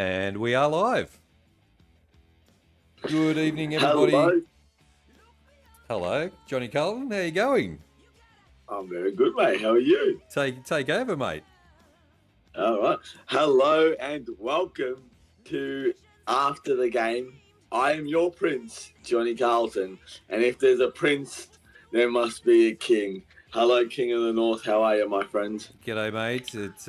And we are live. Good evening, everybody. Hello. Hello, Johnny Carlton. How you going? I'm very good, mate. How are you? Take over, mate. All right. Hello and welcome to After the Game. I am your prince, Johnny Carlton. And if there's a prince, there must be a king. Hello, King of the North. How are you, my friend? G'day, mate. It's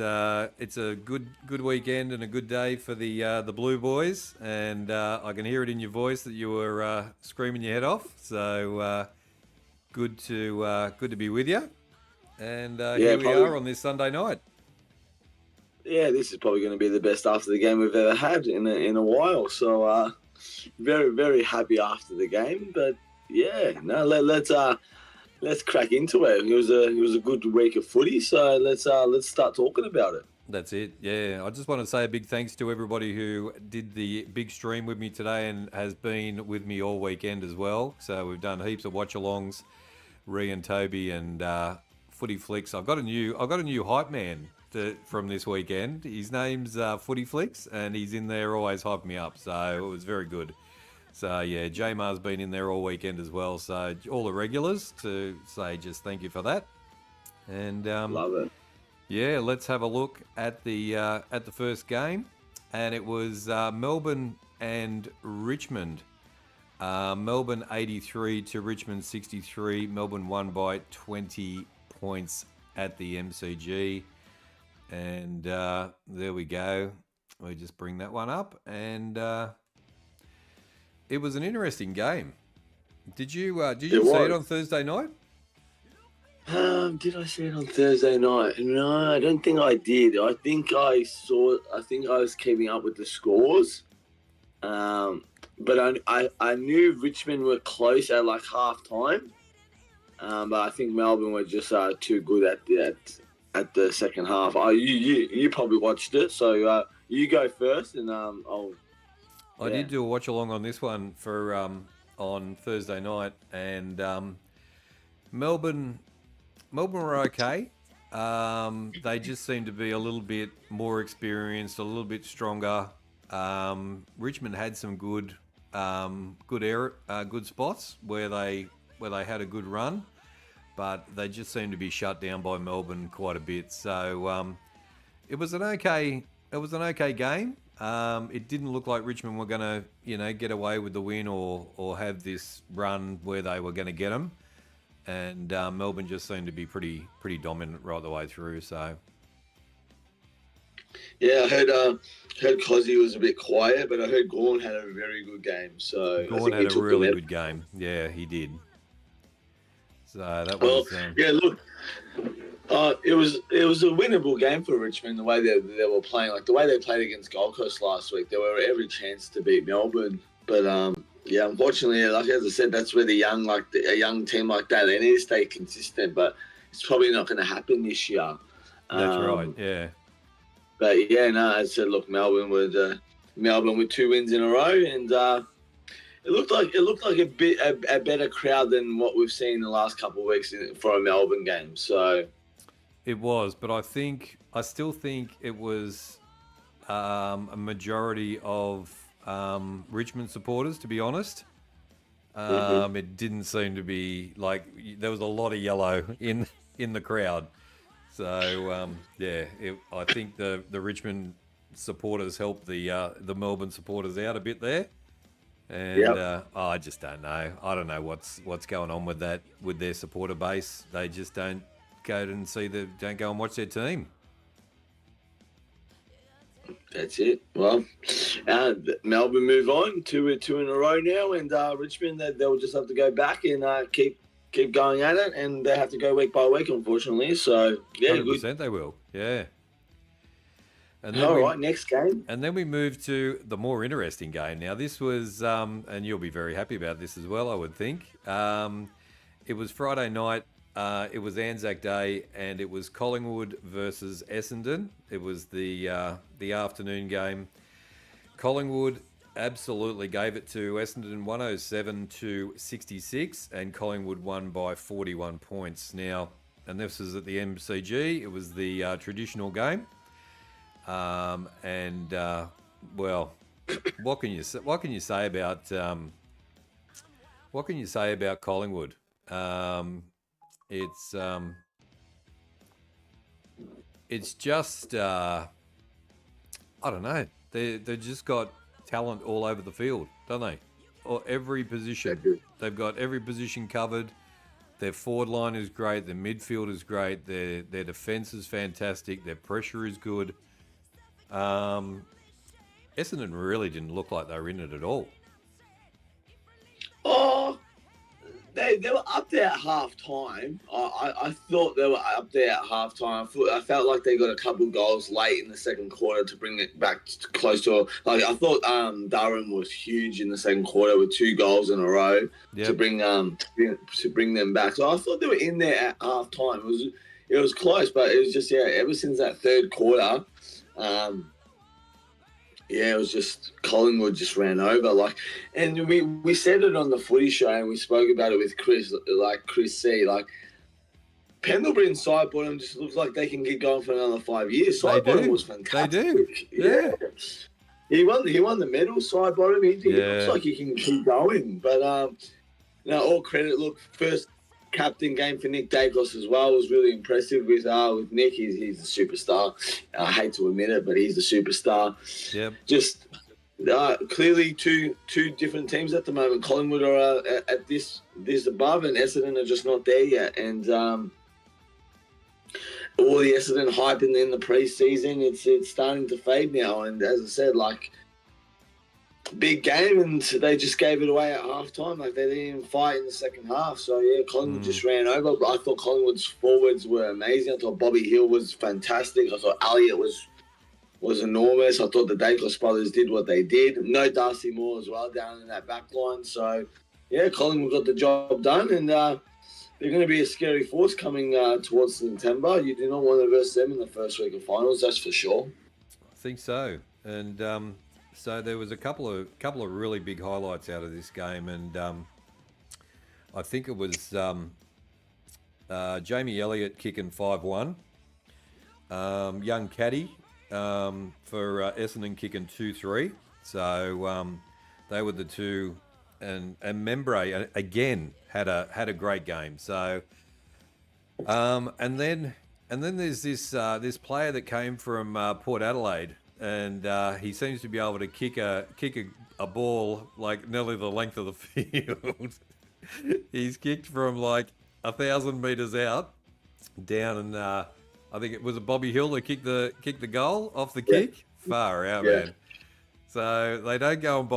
a good weekend and a good day for the Blue Boys, and I can hear it in your voice that you were screaming your head off. So good to be with you. And here we are on this Sunday night. Yeah, this is probably going to be the best After the Game we've ever had in a while. So very, very happy after the game. But yeah, no, let's crack into it. It was a good week of footy, so let's start talking about it. That's it. Yeah, I just want to say a big thanks to everybody who did the big stream with me today and has been with me all weekend as well. So we've done heaps of watch-alongs, Ree and Toby and Footy Flicks. I've got a new hype man from this weekend. His name's Footy Flicks, and he's in there always hyping me up. So it was very good. So yeah, J-Mar's been in there all weekend as well. So all the regulars to say just thank you for that. And Love it. Yeah, let's have a look at the first game, and it was Melbourne and Richmond. Melbourne 83 to Richmond 63. Melbourne won by 20 points at the MCG, and there we go. We just bring that one up, and it was an interesting game. Did you see it on Thursday night? Did I see it on Thursday night? No, I don't think I did. I think I was keeping up with the scores. But I knew Richmond were close at like half time. But I think Melbourne were just too good at the second half. You probably watched it, so you go first, and I did do a watch along on this one for on Thursday night, and Melbourne were okay. They just seemed to be a little bit more experienced, a little bit stronger. Richmond had some good spots where they had a good run, but they just seemed to be shut down by Melbourne quite a bit. So it was an okay game. It didn't look like Richmond were going to get away with the win or have this run where they were going to get them. And Melbourne just seemed to be pretty dominant right the way through. So yeah, I heard Cozzy was a bit quiet, but I heard Gawn had a very good game. So Gawn had a really good game. Yeah, he did. So that was yeah. Look, it was a winnable game for Richmond. The way they were playing, like the way they played against Gold Coast last week, there were every chance to beat Melbourne, but yeah, unfortunately, like as I said, that's where a young team like that, they need to stay consistent. But it's probably not going to happen this year. That's right. Yeah. But yeah, no, as I said, look, Melbourne with 2 wins in a row, and it looked like a better crowd than what we've seen in the last couple of weeks for a Melbourne game. So it was, but I still think it was a majority of Richmond supporters, to be honest. It didn't seem to be like there was a lot of yellow in the crowd. So I think the Richmond supporters helped the Melbourne supporters out a bit there. And I just don't know. I don't know what's going on with their supporter base. They just don't go and watch their team. That's it. Well, Melbourne move on two in a row now, and Richmond they'll just have to go back and keep going at it, and they have to go week by week, unfortunately. So yeah, 100% good. They will. Yeah. And then next game. And then we move to the more interesting game. Now this was, and you'll be very happy about this as well, I would think. It was Friday night. It was Anzac Day, and it was Collingwood versus Essendon. It was the afternoon game. Collingwood absolutely gave it to Essendon 107 to 66, and Collingwood won by 41 points. Now, and this is at the MCG. It was the traditional game, and Well, what can you say? What can you say about Collingwood? It's just I don't know. They just got talent all over the field, don't they? Or every position. They've got every position covered. Their forward line is great. Their midfield is great. Their defense is fantastic. Their pressure is good. Essendon really didn't look like they were in it at all. Oh, they were up there at half time. I thought they were up there at half time. I felt like they got a couple goals late in the second quarter to bring it back close to I thought Durham was huge in the second quarter with 2 goals in a row to bring them back. So I thought they were in there at half time. It was close, but it was just ever since that third quarter. It was just Collingwood just ran over. And we said it on the footy show and we spoke about it with Chris C. Pendlebury's side bottom just looks like they can keep going for another 5 years. Side bottom was fantastic. They do. Yeah. He won the medal, side bottom. He looks like he can keep going. But all credit. Look, first captain game for Nick Dacos as well was really impressive with Nick. He's a superstar. I hate to admit it, but he's a superstar. Yep. Just clearly two different teams at the moment. Collingwood are at this above, and Essendon are just not there yet. And all the Essendon hype in the pre-season, it's starting to fade now. And as I said, big game, and they just gave it away at half time. They didn't even fight in the second half. So Collingwood just ran over. But I thought Collingwood's forwards were amazing. I thought Bobby Hill was fantastic. I thought Elliott was enormous. I thought the Dacos brothers did what they did. No Darcy Moore as well down in that back line. So Collingwood got the job done, and they're going to be a scary force coming towards September. You do not want to verse them in the first week of finals, that's for sure. I think so. And so there was a couple of really big highlights out of this game, and I think it was Jamie Elliott kicking 5-1, young Caddy for Essendon kicking 2-3. So they were the two, and Membre again had a great game. So and then there's this player that came from Port Adelaide. And he seems to be able to kick a ball like nearly the length of the field. He's kicked from 1,000 meters out down, and I think it was Bobby Hill that kicked the goal off the kick. Far out, man. So they don't go and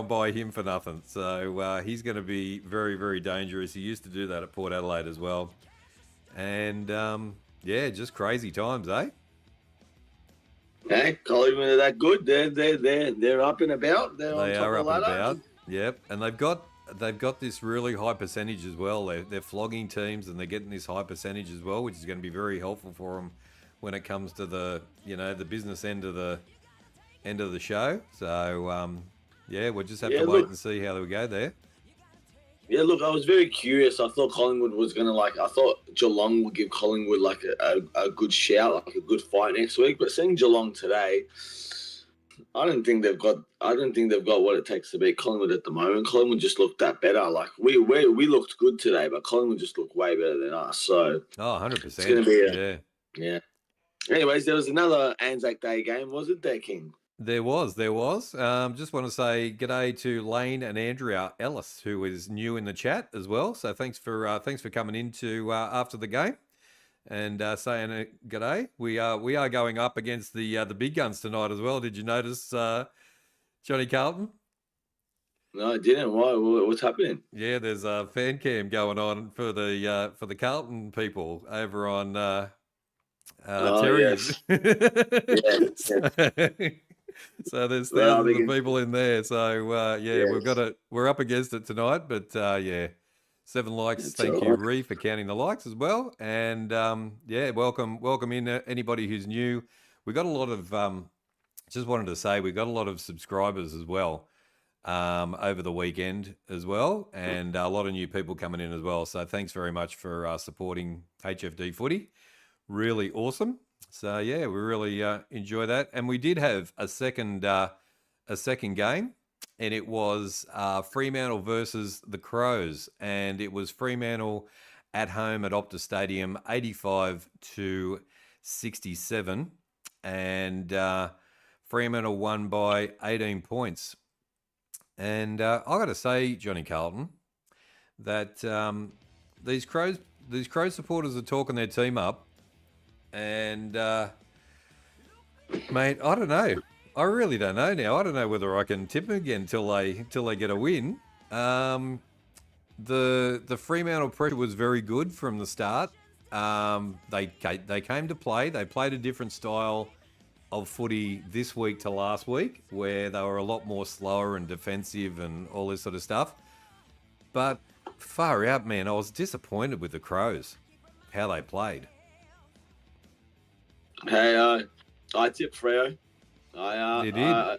buy him for nothing. So he's going to be very, very dangerous. He used to do that at Port Adelaide as well. And just crazy times, eh? Hey, Collingwood are that good. They're up and about. They are up and about. Yep, and they've got this really high percentage as well. They're flogging teams and they're getting this high percentage as well, which is going to be very helpful for them when it comes to the the business end of the show. So we'll just have to wait and see how we go there. Yeah, look, I was very curious. I thought Collingwood was going to I thought Geelong would give Collingwood a good shout, a good fight next week. But seeing Geelong today, I don't think they've got what it takes to beat Collingwood at the moment. Collingwood just looked that better. We looked good today, but Collingwood just looked way better than us. So 100%. It's going to be yeah. Anyways, there was another Anzac Day game, wasn't there, King? There was. Just want to say g'day to Lane and Andrea Ellis, who is new in the chat as well. So thanks for coming into after the game and saying g'day. We are going up against the big guns tonight as well. Did you notice, Johnny Carlton? No, I didn't. Why? What's happening? Yeah, there's a fan cam going on for the Carlton people over on Terriers. Yes. So there's thousands of people in there. So we're up against it tonight. But 7 likes. That's Thank all you, right. Ree, for counting the likes as well. And welcome in anybody who's new. We got a lot of just wanted to say we got a lot of subscribers as well over the weekend as well, and a lot of new people coming in as well. So thanks very much for supporting HFD Footy. Really awesome. So yeah, we really enjoy that, and we did have a second game, and it was Fremantle versus the Crows, and it was Fremantle at home at Optus Stadium, 85-67, and Fremantle won by 18 points. And I got to say, Johnny Carlton, that these Crows supporters are talking their team up, and mate, I don't know. I really don't know now. I don't know whether I can tip them again till they get a win. The Fremantle pressure was very good from the start. They came to play. They played a different style of footy this week to last week, where they were a lot more slower and defensive and all this sort of stuff. But far out, man, I was disappointed with the Crows, how they played. Hey, I tipped Freo. You did?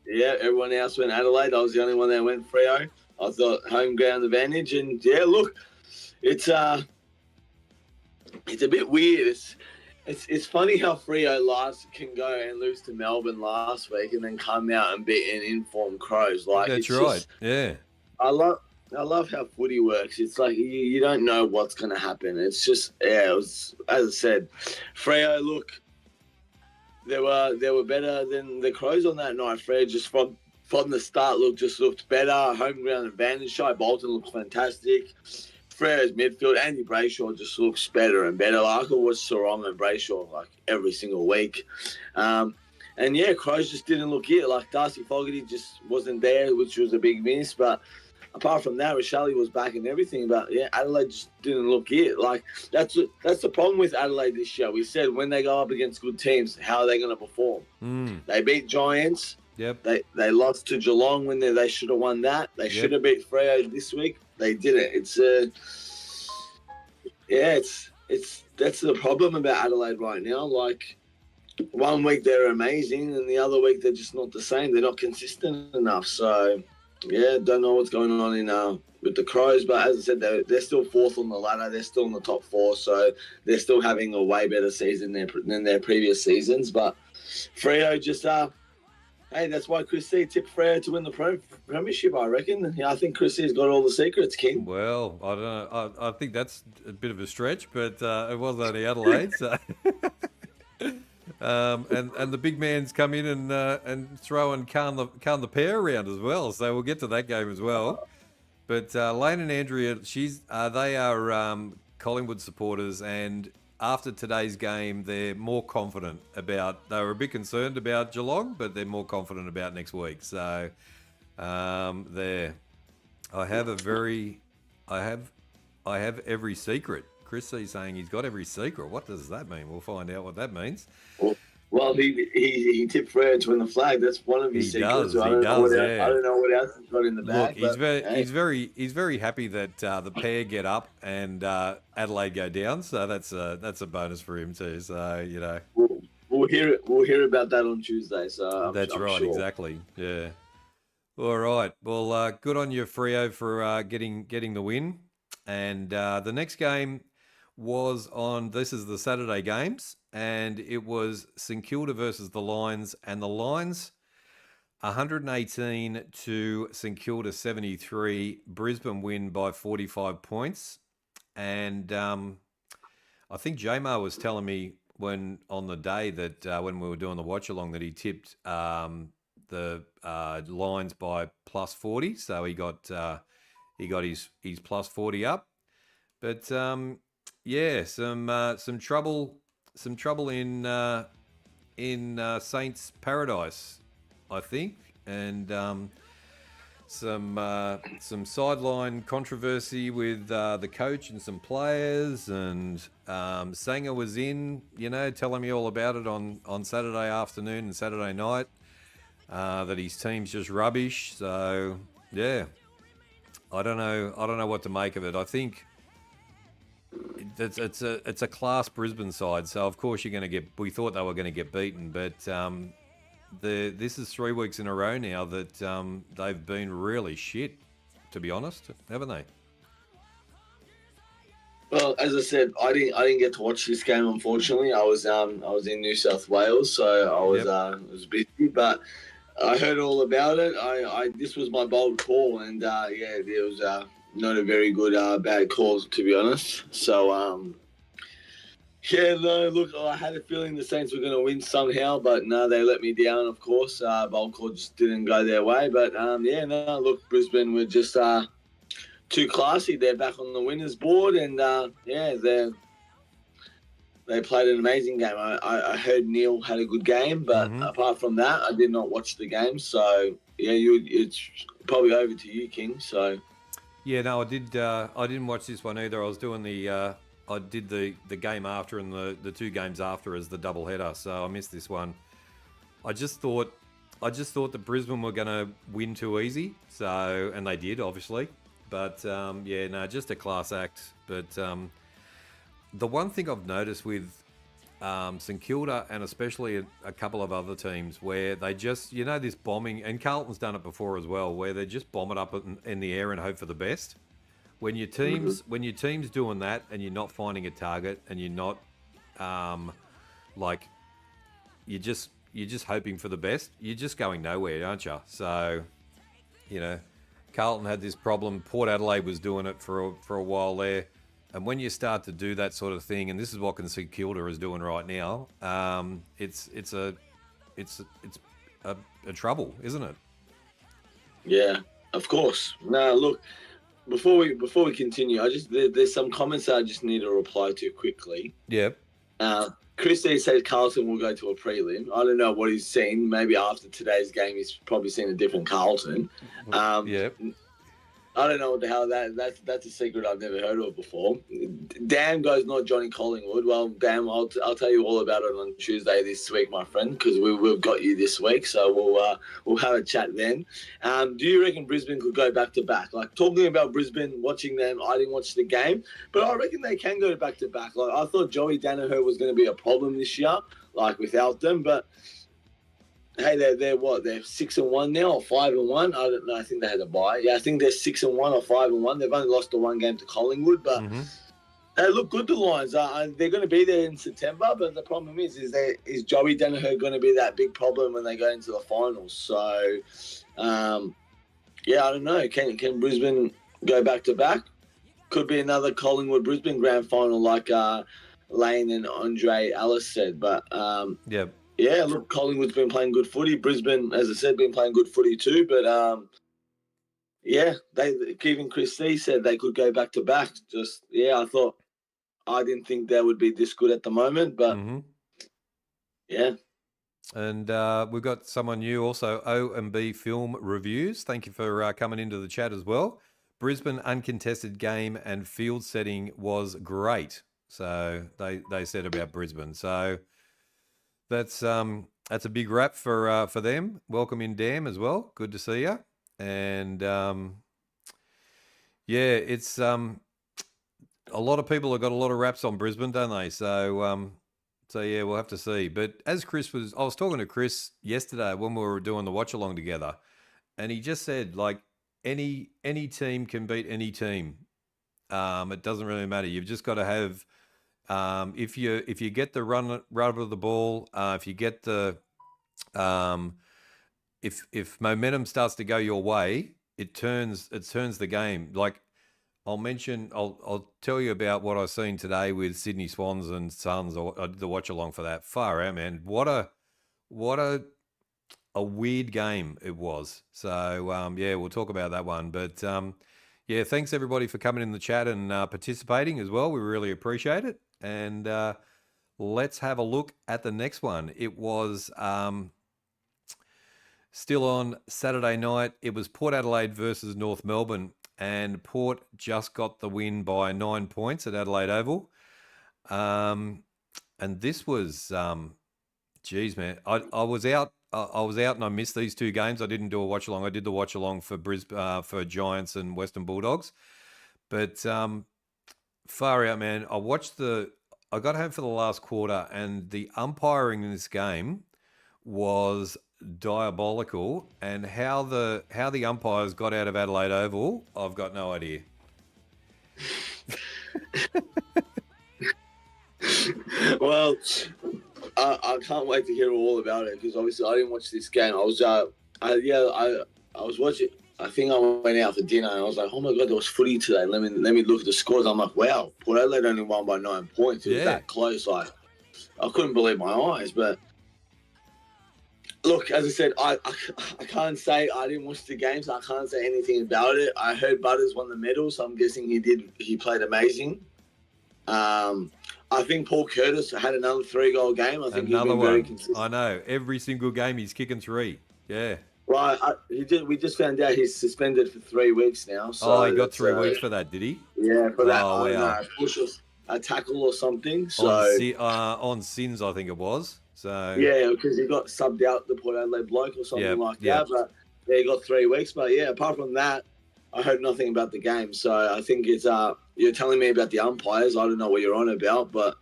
Yeah, everyone else went Adelaide. I was the only one that went Freo. I thought home ground advantage, and yeah, look, it's a bit weird. It's funny how Freo can go and lose to Melbourne last week, and then come out and beat an informed Crows. Like that's right. Yeah, I love how footy works. It's like you don't know what's going to happen. It's just it was, as I said, Freo. Look, they were better than the Crows on that night. Freo just from the start looked better. Home ground advantage. Shai Bolton looked fantastic. Freo's midfield, Andy Brayshaw just looks better and better. Like I could watch Sarong and Brayshaw like every single week. And yeah, Crows just didn't look it. Like Darcy Fogarty just wasn't there, which was a big miss. But apart from that, Rochelle was back and everything. But yeah, Adelaide just didn't look it. Like that's the problem with Adelaide this year. We said when they go up against good teams, how are they going to perform? They beat Giants. Yep. They lost to Geelong when they should have won that. They should have beat Freo this week. They didn't. It's that's the problem about Adelaide right now. Like one week they're amazing, and the other week they're just not the same. They're not consistent enough. So yeah, don't know what's going on in with the Crows. But as I said, they're still fourth on the ladder. They're still in the top four, so they're still having a way better season than their previous seasons. But Freo just hey, that's why Chris C tipped Freo to win the premiership, I reckon. Yeah, I think Chris C's got all the secrets, King. Well, I don't know. I think that's a bit of a stretch, but it was only Adelaide. So. And the big man's come in and throw and calm the pair around as well. So we'll get to that game as well. But Lane and Andrea, they are Collingwood supporters, and after today's game, they're more confident about. They were a bit concerned about Geelong, but they're more confident about next week. So there, I have every secret. Chris C's saying he's got every secret. What does that mean? We'll find out what that means. Well, he tipped Freo to win the flag. That's one of his secrets. I don't know what else he's got in the bag. Look, he's very happy that the pair get up and Adelaide go down. So that's a bonus for him too. So you know, we'll hear about that on Tuesday. So that's right, sure. Exactly. Yeah. All right. Well, good on you, Freo, for getting the win. And the next game was on. This is the Saturday games. And it was St Kilda versus the Lions, and the Lions 118 to St Kilda 73. Brisbane win by 45 points, and I think J-Mar was telling me on the day that when we were doing the watch along that he tipped the Lions by plus 40, so he got his plus 40 up, but yeah, some trouble. Some trouble in Saints Paradise, I think, and some sideline controversy with the coach and some players, and Sanger was in, telling me all about it on Saturday afternoon and Saturday night, that his team's just rubbish. So yeah, I don't know what to make of it. I think. It's a class Brisbane side, so of course you're going to get. We thought they were going to get beaten, but this is 3 weeks in a row now that they've been really shit, to be honest, haven't they? Well, as I said, I didn't get to watch this game. Unfortunately, I was in New South Wales, so Yep. I was busy. But I heard all about it. I this was my bold call, and yeah, it was not a very good bad call, to be honest. So yeah, no, look, I had a feeling the Saints were going to win somehow, but no, they let me down. Of course, bold call just didn't go their way. But yeah, no, look, Brisbane were just too classy. They're back on the winners board, and yeah, they played an amazing game. I heard Neil had a good game, but Mm-hmm. apart from that, I did not watch the game. So yeah, it's probably over to you, King. So Yeah, no, I did. I didn't watch this one either. I was doing the. I did the game after and the two games after as the double header, so I missed this one. I just thought, that Brisbane were going to win too easy. So, and they did, obviously. But yeah, no, just a class act. But the one thing I've noticed with St Kilda and especially a couple of other teams where they just, this bombing, and Carlton's done it before as well, where they just bomb it up in the air and hope for the best. When your team's doing that and you're not finding a target and you're not like you're just hoping for the best, you're just going nowhere, aren't you? So, you know, Carlton had this problem. Port Adelaide was doing it for a while there. And when you start to do that sort of thing, and this is what St Kilda is doing right now, it's a trouble, isn't it? yeah, of course. No, look, before we continue, there's some comments that I just need to reply to quickly. Yep. Chris D said Carlton will go to a prelim. I don't know what he's seen. Maybe after today's game, he's probably seen a different Carlton. Yep. I don't know what the hell that's a secret I've never heard of before. Dan goes not Johnny Collingwood. Well, Dan, I'll tell you all about it on Tuesday this week, my friend, because we've got you this week, so we'll have a chat then. Do you reckon Brisbane could go back to back? Like talking about Brisbane, watching them, I didn't watch the game, but I reckon they can go back to back. Like I thought Joey Danaher was going to be a problem this year, like without them, but. Hey, they're what? They're 6-1 now or 5-1? I don't know. I think they had a bye. Yeah, I think they're 6-1 or 5-1. They've only lost the one game to Collingwood, but they look good. The Lions they're going to be there in September, but the problem is Joey Danaher going to be that big problem when they go into the finals? So, yeah, I don't know. Can Brisbane go back to back? Could be another Collingwood Brisbane grand final, like Lane and Andre Ellis said, but yeah. Yeah, look, Collingwood's been playing good footy. Brisbane, as I said, been playing good footy too. But yeah, even Chris C said they could go back to back. Just I didn't think they would be this good at the moment, but yeah. And we've got someone new also, O&B Film Reviews. Thank you for coming into the chat as well. Brisbane uncontested game and field setting was great. So they said about Brisbane. So. That's a big wrap for them. Welcome in, Dam, as well. Good to see you. And yeah, it's a lot of people have got a lot of raps on Brisbane, don't they? So yeah, we'll have to see. But as I was talking to Chris yesterday when we were doing the watch along together, and he just said like any team can beat any team. It doesn't really matter. You've just got to have. If you get the run of the ball, if you get the if momentum starts to go your way, it turns the game. Like I'll tell you about what I've seen today with Sydney Swans and Suns. I did the watch along for that. Far out, man. What a weird game it was. So yeah, we'll talk about that one. But yeah, thanks everybody for coming in the chat and participating as well. We really appreciate it. And let's have a look at the next one. It was still on Saturday night. It was Port Adelaide versus North Melbourne, and Port just got the win by 9 points at Adelaide Oval. And this was, geez, man, I was out. I was out and I missed these two games. I didn't do a watch along. I did the watch along for for Giants and Western Bulldogs, but far out, man. I got home for the last quarter, and the umpiring in this game was diabolical. And how the umpires got out of Adelaide Oval, I've got no idea. Well, I can't wait to hear all about it because obviously I didn't watch this game. I was watching. I think I went out for dinner and I was like, oh my god, there was footy today. Let me look at the scores. I'm like, wow, Port Adelaide only won by 9 points. It was that close. Like, I couldn't believe my eyes. But look, as I said, I can't say I didn't watch the game, so I can't say anything about it. I heard Butters won the medal, so I'm guessing he played amazing. I think Paul Curtis had another 3-goal game. I think another he's been very one. consistent. I know. Every single game he's kicking 3. Yeah. Well, we just found out he's suspended for 3 weeks now. So he got 3 weeks for that, did he? Yeah, for that. Oh, wow. Push a tackle or something. So on sins, I think it was. So yeah, because he got subbed out the Port Adelaide bloke or something like that. But yeah, he got 3 weeks. But yeah, apart from that, I heard nothing about the game. So I think it's you're telling me about the umpires. I don't know what you're on about, but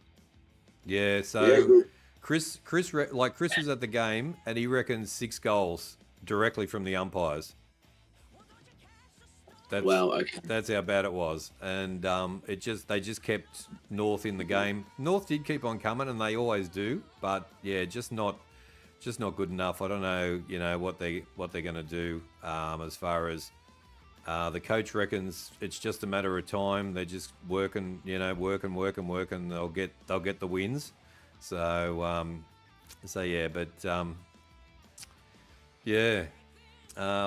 yeah. So Chris was at the game and he reckons 6 goals directly from the umpires. That's how bad it was, and they just kept North in the game. North did keep on coming, and they always do, but yeah, just not good enough. I don't know, what they're going to do as far as the coach reckons it's just a matter of time. They're just working, working. They'll get the wins. So yeah, but yeah.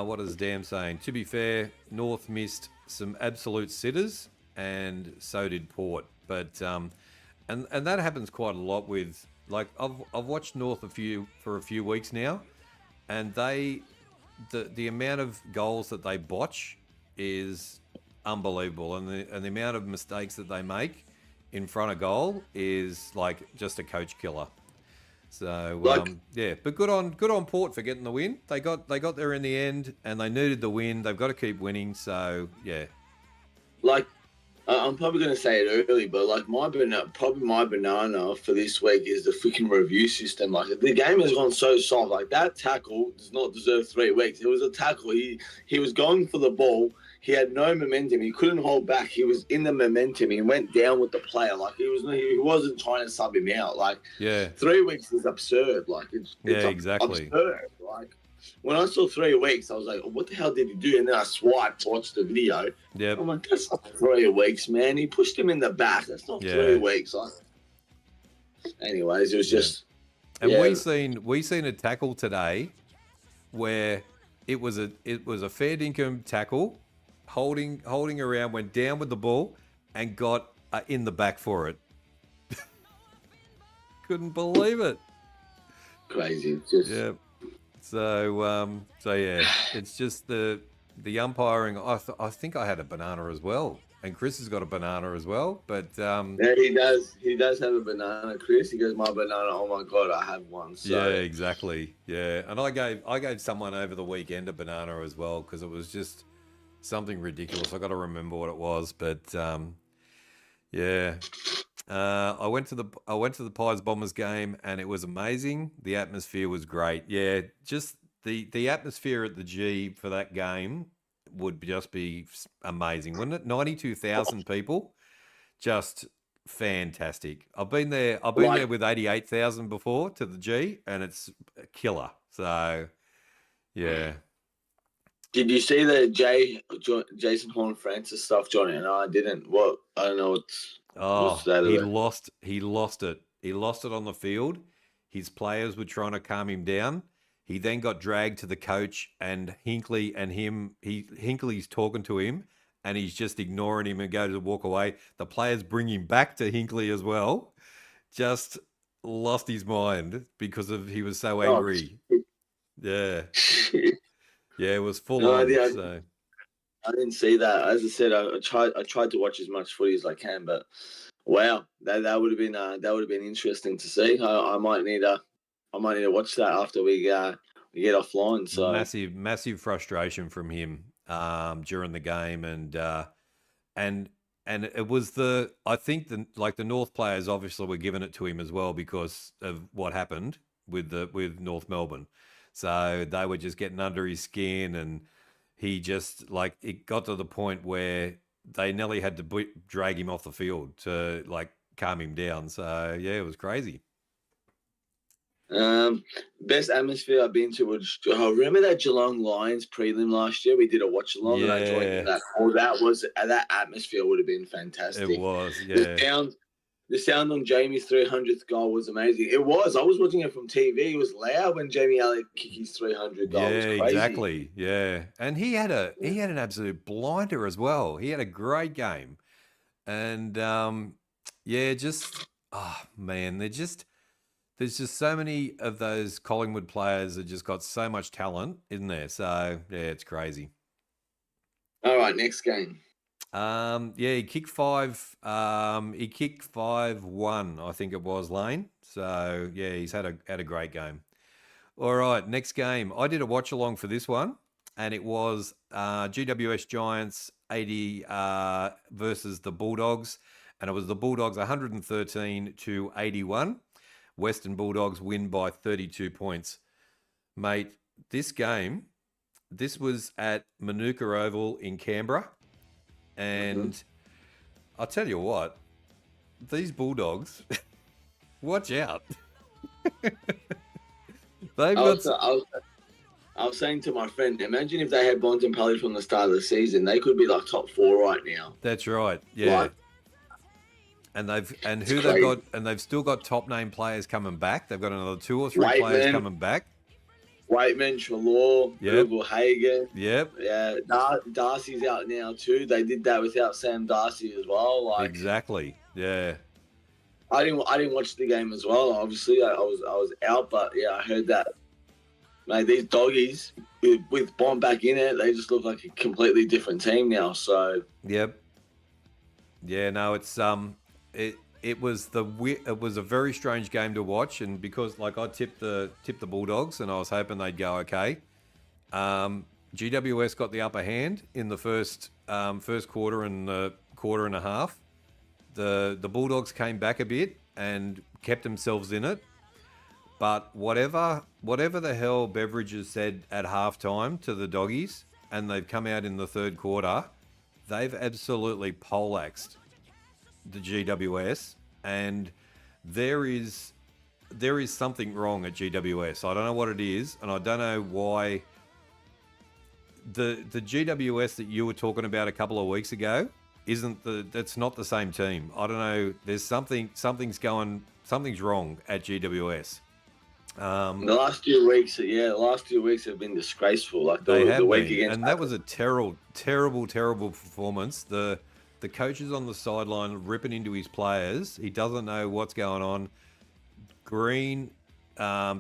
What is Dan saying? To be fair, North missed some absolute sitters, and so did Port. But and that happens quite a lot with, like, I've watched North for a few weeks now, and the amount of goals that they botch is unbelievable, and the amount of mistakes that they make in front of goal is like just a coach killer. So yeah, but good on Port for getting the win. They got there in the end, and they needed the win. They've got to keep winning. So yeah, like I'm probably going to say it early, but like my banana for this week is the freaking review system. Like, the game has gone so soft. Like, that tackle does not deserve 3 weeks. It was a tackle. He was going for the ball. He had no momentum. He couldn't hold back. He was in the momentum. He went down with the player. Like, he wasn't trying to sub him out. Like, 3 weeks is absurd. Like, it's exactly absurd. Like, when I saw 3 weeks, I was like, what the hell did he do? And then I swiped, watched the video. Yeah, I'm like, that's not 3 weeks, man. He pushed him in the back. That's not 3 weeks. Like, anyways, it was just. And we seen a tackle today where it was a fair dinkum tackle. Holding around, went down with the ball, and got in the back for it. Couldn't believe it. Crazy. Just... Yeah. So yeah, it's just the umpiring. I think I had a banana as well, and Chris has got a banana as well. But yeah, he does. He does have a banana, Chris. He goes, my banana. Oh my god, I have one. So. Yeah, exactly. Yeah, and I gave someone over the weekend a banana as well because it was just something ridiculous. I got to remember what it was, but yeah. I went to the Pies Bombers game and it was amazing. The atmosphere was great. Yeah, just the atmosphere at the G for that game would just be amazing, wouldn't it? 92,000 people, just fantastic. I've been there with 88,000 before to the G, and it's a killer. So yeah. Did you see the Jason Horne-Francis stuff, Johnny? And I didn't. What? I don't know what's that he about? lost it. He lost it on the field. His players were trying to calm him down. He then got dragged to the coach and Hinkley and him. Hinkley's talking to him and he's just ignoring him and goes to walk away. The players bring him back to Hinkley as well. Just lost his mind because he was so angry. Yeah. Yeah, it was full on. So. I didn't see that. As I said, I tried to watch as much footy as I can, but wow, that would have been interesting to see. I might need to watch that after we get offline. So massive frustration from him during the game, and it was I think the North players obviously were giving it to him as well because of what happened with North Melbourne. So they were just getting under his skin, and he just, like, it got to the point where they nearly had to drag him off the field to like calm him down. So yeah, it was crazy. Best atmosphere I've been to was remember that Geelong Lions prelim last year? We did a watch along and I joined in that. Oh, that atmosphere would have been fantastic. It was, yeah. The sound on Jamie's 300th goal was amazing. It was. I was watching it from TV. It was loud when Jamie Alley kicked his 300 goal. Yeah, it was crazy. Exactly. Yeah, and he had an absolute blinder as well. He had a great game, and man, there's just so many of those Collingwood players that just got so much talent, isn't there? So yeah, it's crazy. All right, next game. He kicked 5. He kicked 5-1, I think it was, Lane. So yeah, he's had a great game. All right, next game. I did a watch along for this one, and it was GWS Giants 80 versus the Bulldogs, and it was the Bulldogs 113-81. Western Bulldogs win by 32 points. Mate, this was at Manuka Oval in Canberra. And I'll tell you what, these Bulldogs, watch out. I was saying to my friend, imagine if they had Bontempelli from the start of the season, they could be like top 4 right now. That's right, yeah. Like, they've still got top name players coming back. They've got another 2 or 3 players coming back. Waitman, Trelaw, Google Hagen. Yep. Yeah, Darcy's out now too. They did that without Sam Darcy as well. Like exactly. Yeah. I didn't watch the game as well. Obviously, I was out, but yeah, I heard that. Mate, these doggies with Bond back in it, they just look like a completely different team now. So. Yep. Yeah. No, it's It was a very strange game to watch, and because like I tipped the Bulldogs, and I was hoping they'd go okay. GWS got the upper hand in the first quarter and quarter and a half. The Bulldogs came back a bit and kept themselves in it. But whatever the hell Beverages said at halftime to the doggies, and they've come out in the third quarter, they've absolutely poleaxed the GWS, and there is something wrong at GWS. I don't know what it is, and I don't know why the GWS that you were talking about a couple of weeks ago that's not the same team. I don't know. There's something's wrong at GWS. The last 2 weeks, have been disgraceful. Like the week against, and that was a terrible performance. The coach is on the sideline ripping into his players. He doesn't know what's going on.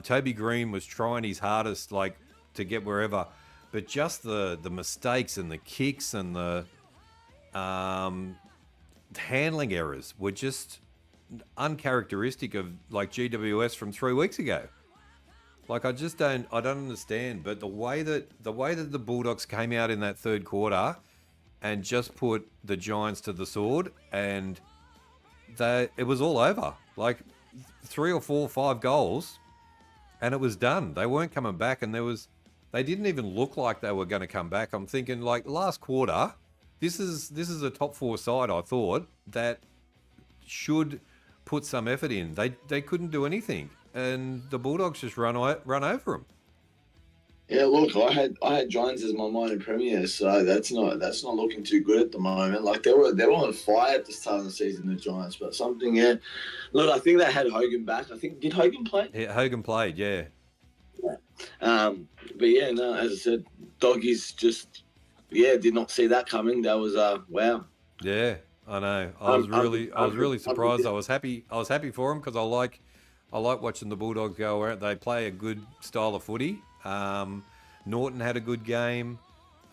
Toby Green was trying his hardest, like, to get wherever, but just the mistakes and the kicks and the handling errors were just uncharacteristic of like GWS from 3 weeks ago. Like I don't understand. But the way that the Bulldogs came out in that third quarter and just put the Giants to the sword, and it was all over. Like 3 or 4 or 5 goals, and it was done. They weren't coming back, and they didn't even look like they were going to come back. I'm thinking like last quarter, this is a top 4 side. I thought that should put some effort in. They couldn't do anything, and the Bulldogs just run over them. Yeah, look, I had Giants as my minor premier, so that's not looking too good at the moment. Like they were on fire at the start of the season, the Giants, but something, yeah. Look, I think they had Hogan back. Did Hogan play? Yeah, Hogan played, yeah. But yeah, no, as I said, doggies just did not see that coming. That was wow. Yeah, I know. I was really surprised. I was happy for them because I like watching the Bulldogs go around. They play a good style of footy. Norton had a good game.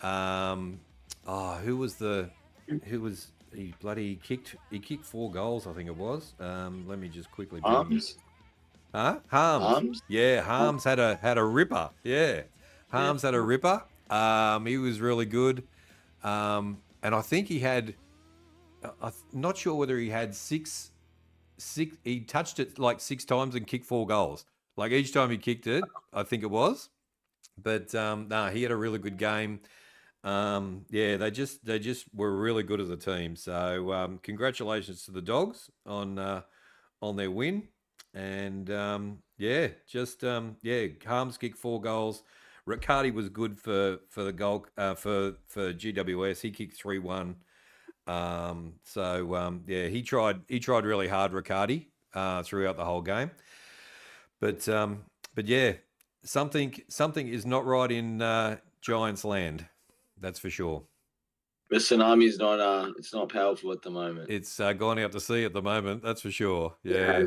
He kicked 4 goals, I think it was. Let me just quickly. Harms. Huh? Harms. Yeah, Harms had a ripper. Yeah, Harms had a ripper. He was really good. And I think he had. I'm not sure whether he had six. He touched it like 6 times and kicked 4 goals. Like each time he kicked it, I think it was. But he had a really good game. Yeah, they just were really good as a team. So congratulations to the Dogs on their win. And Harms kicked 4 goals. Riccardi was good for the goal for GWS. He kicked 3-1. He tried really hard, Riccardi, throughout the whole game. But yeah, something is not right in Giants land. That's for sure. The tsunami is not it's not powerful at the moment. It's gone out to sea at the moment. That's for sure. Yeah.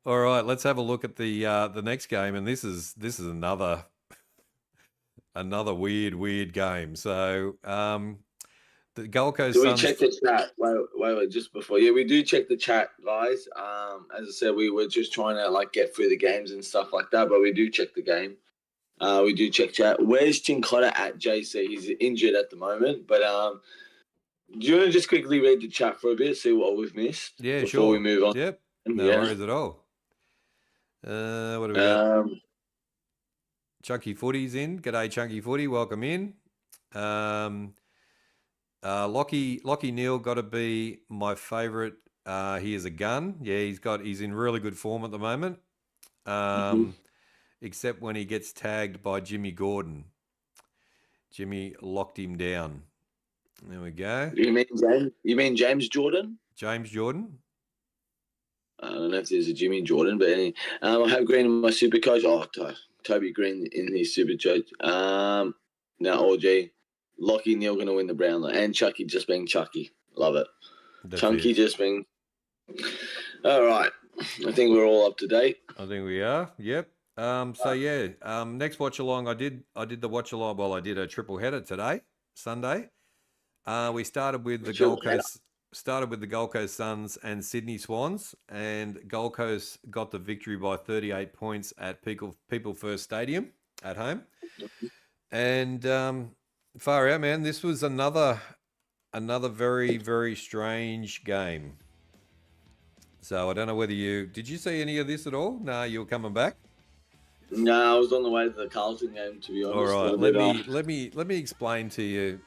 All right, let's have a look at the next game, and this is another weird game. So the Gold Coast Do we Suns. check the chat? Wait, just before. Yeah, we do check the chat, guys. As I said, we were just trying to get through the games and stuff like that, but we do check the game. We do check chat. Where's Chincotta at, JC? He's injured at the moment, but do you want to just quickly read the chat for a bit, see what we've missed? Yeah, before sure. we move on. Yep. No worries at all. What do we got? Chunky Footy's in. G'day, Chunky Footy. Welcome in. Lockie Neal got to be my favourite. He is a gun. Yeah, he's in really good form at the moment. Except when he gets tagged by Jimmy Gordon. Jimmy locked him down. There we go. You mean James Jordan? James Jordan. I don't know if there's a Jimmy Jordan, but anyway. I have Green in my super coach. Oh, Toby Green in his super coach. Now, OG. Lockie Neal going to win the Brownlow. And Chucky just being Chucky. Love it. That's Chunky it. just being... All right. I think we're all up to date. I think we are. Yep. Next watch along, I did the watch along. Well, I did a triple header today, Sunday. We started with the Gold Coast Suns and Sydney Swans, and Gold Coast got the victory by 38 points at People First Stadium at home. And far out, man, this was another very, very strange game. So I don't know whether did you see any of this at all? No, you were coming back. No, I was on the way to the Carlton game, to be honest. All right, let me explain to you,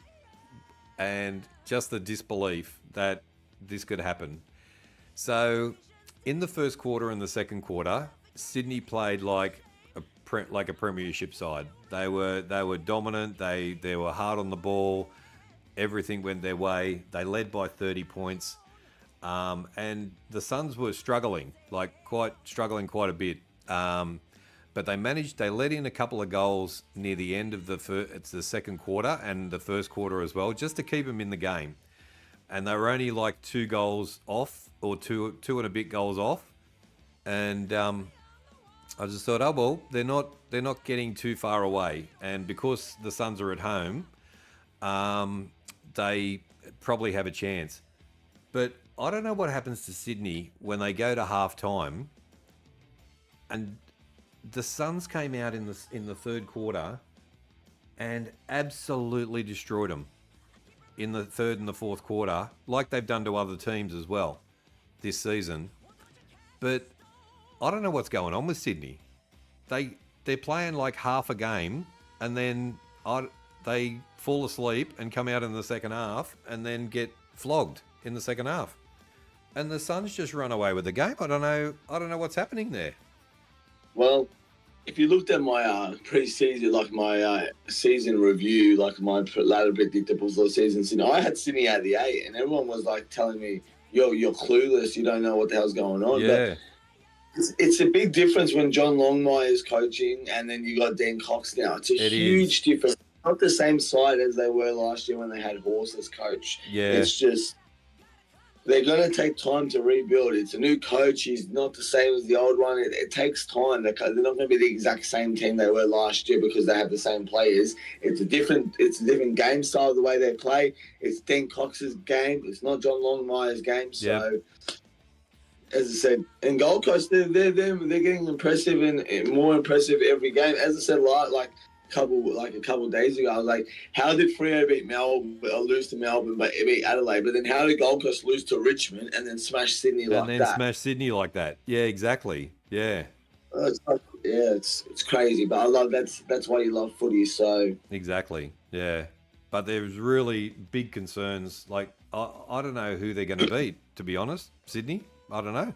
and just the disbelief that this could happen. So, in the first quarter and the second quarter, Sydney played like a premiership side. They were dominant. They were hard on the ball. Everything went their way. They led by 30 points, and the Suns were struggling quite a bit. But they let in a couple of goals near the end of the second quarter and the first quarter as well, just to keep them in the game. And they were only 2 goals off, or two and a bit goals off. And I just thought, oh well, they're not getting too far away. And because the Suns are at home, they probably have a chance. But I don't know what happens to Sydney when they go to half time, and the Suns came out in the third quarter and absolutely destroyed them in the third and the fourth quarter, like they've done to other teams as well this season. But I don't know what's going on with Sydney. They're playing half a game, and then they fall asleep and come out in the second half and then get flogged in the second half. And the Suns just run away with the game. I don't know what's happening there. Well, if you looked at my pre-season, my season review, my ladder predictables of the season, I had Sydney at the 8, and everyone was telling me, "You're clueless. You don't know what the hell's going on." Yeah. But it's a big difference when John Longmire is coaching, and then you got Dan Cox now. It's a huge difference. Not the same side as they were last year when they had Horse as coach. Yeah. It's just they're going to take time to rebuild. It's a new coach. He's not the same as the old one. It takes time. They're not going to be the exact same team they were last year because they have the same players. It's a different game style, the way they play. It's Dan Cox's game. It's not John Longmire's game. So, as I said, in Gold Coast, they're getting impressive and more impressive every game. As I said, a couple of days ago, I was like, how did Freo beat Melbourne or lose to Melbourne but beat Adelaide? But then how did Gold Coast lose to Richmond and then smash Sydney like that? Yeah, exactly. Yeah. It's crazy, but I love that's why you love footy. So exactly. Yeah. but there's really big concerns. Like, I don't know who they're going to beat, to be honest. Sydney? I don't know.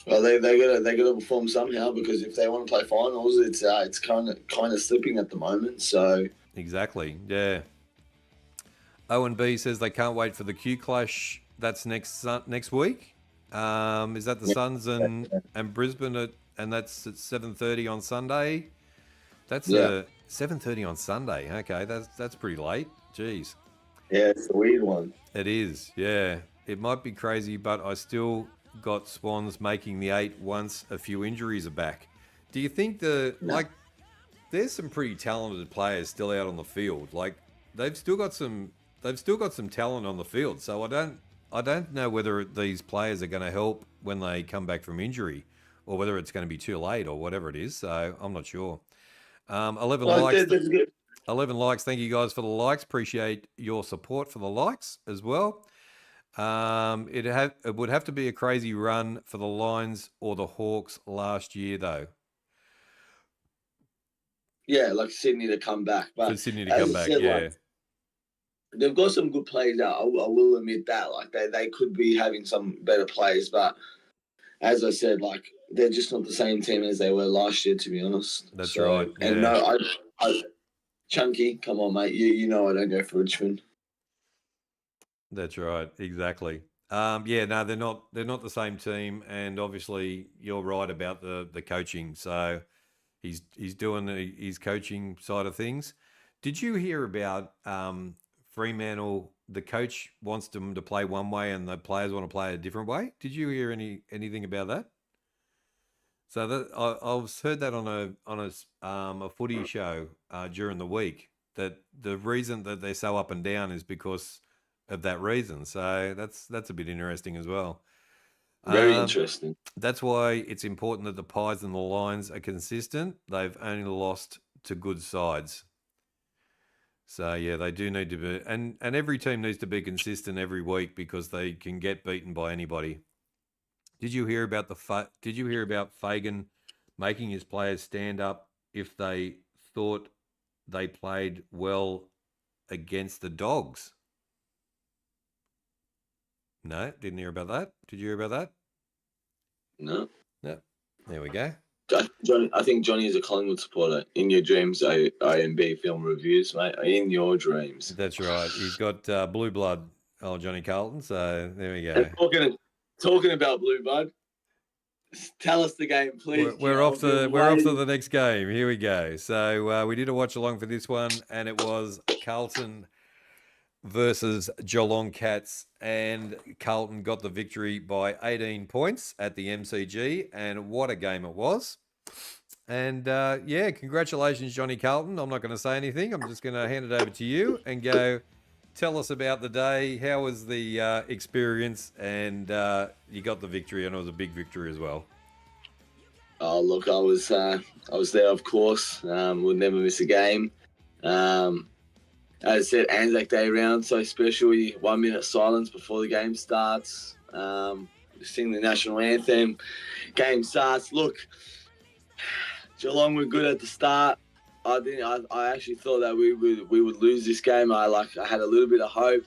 Well, they gotta perform somehow, because if they want to play finals, it's kind of slipping at the moment. So Exactly, yeah. Owen B says they can't wait for the Q Clash. That's next week. Is that the Suns and Brisbane and that's at 7:30 on Sunday? That's 7:30 on Sunday. Okay, that's pretty late. Jeez. Yeah, it's a weird one. It is. Yeah, it might be crazy, but I still got Swans making the 8 once a few injuries are back. Do you think there's some pretty talented players still out on the field? Like they've still got some talent on the field. So I don't know whether these players are going to help when they come back from injury, or whether it's going to be too late or whatever it is. So I'm not sure. 11 likes. 11 likes. Thank you guys for the likes. Appreciate your support for the likes as well. It would have to be a crazy run for the Lions or the Hawks last year, though. Yeah, like Sydney to come back. But for Sydney to come back, yeah. Like, they've got some good players out. I will admit that. Like they could be having some better players, but as I said, like they're just not the same team as they were last year, to be honest. That's right. Yeah. And no, I Chunky, come on, mate. You know I don't go for Richmond. That's right. Exactly. Yeah, no, they're not the same team, and obviously you're right about the coaching. So he's doing his coaching side of things. Did you hear about Fremantle? The coach wants them to play one way, and the players want to play a different way. Did you hear anything about that? So that I've heard that on a footy show during the week, that the reason that they're so up and down is because of that reason. So that's a bit interesting as well. Very interesting. That's why it's important that the Pies and the Lions are consistent. They've only lost to good sides. So yeah, they do need to be, and every team needs to be consistent every week, because they can get beaten by anybody. Did you hear about Fagan making his players stand up if they thought they played well against the Dogs? No, didn't hear about that. Did you hear about that? No. No. There we go. I think Johnny is a Collingwood supporter. In your dreams, IMB film reviews, mate. In your dreams. That's right. He's got blue blood, old Johnny Carlton. So there we go. And talking about blue blood, tell us the game, please. We're off to the next game. Here we go. So we did a watch along for this one, and it was Carlton versus Geelong Cats, and Carlton got the victory by 18 points at the MCG, and what a game it was. And yeah, congratulations, Johnny Carlton. I'm not going to say anything. I'm just going to hand it over to you and go tell us about the day. How was the experience? And you got the victory, and it was a big victory as well. Oh, look, I was there, of course. We'll never miss a game. As I said, Anzac Day round, so special. 1 minute silence before the game starts. Sing the national anthem. Game starts. Look, Geelong were good at the start. I actually thought that we would lose this game. I had a little bit of hope,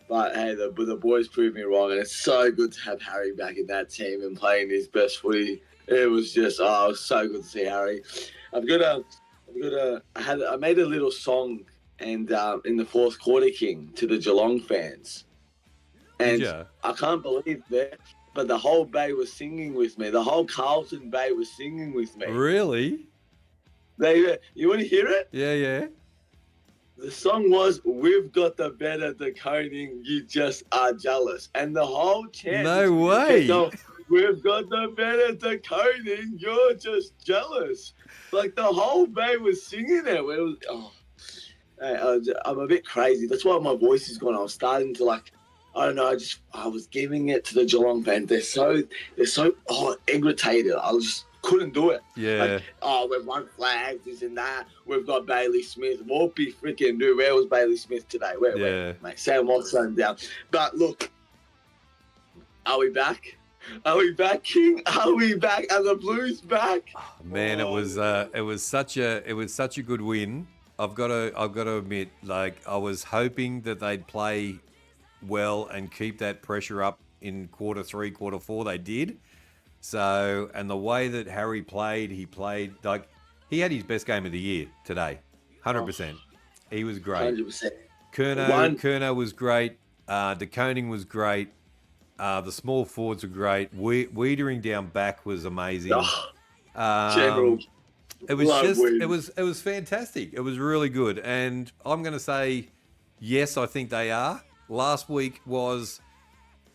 but hey, the boys proved me wrong, and it's so good to have Harry back in that team and playing his best footy. It was just it was so good to see Harry. I made a little song. And in the fourth quarter, King, to the Geelong fans. And I can't believe that, but the whole Bay was singing with me. The whole Carlton Bay was singing with me. Really? You want to hear it? Yeah. The song was, "We've got the better decoding, you just are jealous." And the whole chant. No way. "We've got the better decoding, you're just jealous." Like the whole Bay was singing it. It was, I'm a bit crazy. That's why my voice is gone. I was starting to I don't know. I was giving it to the Geelong fans. They're so irritated. I just couldn't do it. Yeah. We've won flags, this and that. We've got Bailey Smith. Whoopie freaking do. Where was Bailey Smith today? Where mate? Sam Watson down. But look, are we back? Are we back, King? Are we back? Are the Blues back? Man, it was such a good win. I've got to admit, like I was hoping that they'd play well and keep that pressure up in quarter 3, quarter 4. They did. So, and the way that Harry played, he played like he had his best game of the year today, 100%. He was great. 100%. Kerno was great. De Koning was great. The small forwards were great. Wiedering down back was amazing. General. It was it was fantastic. It was really good. And I'm going to say, yes, I think they are. Last week was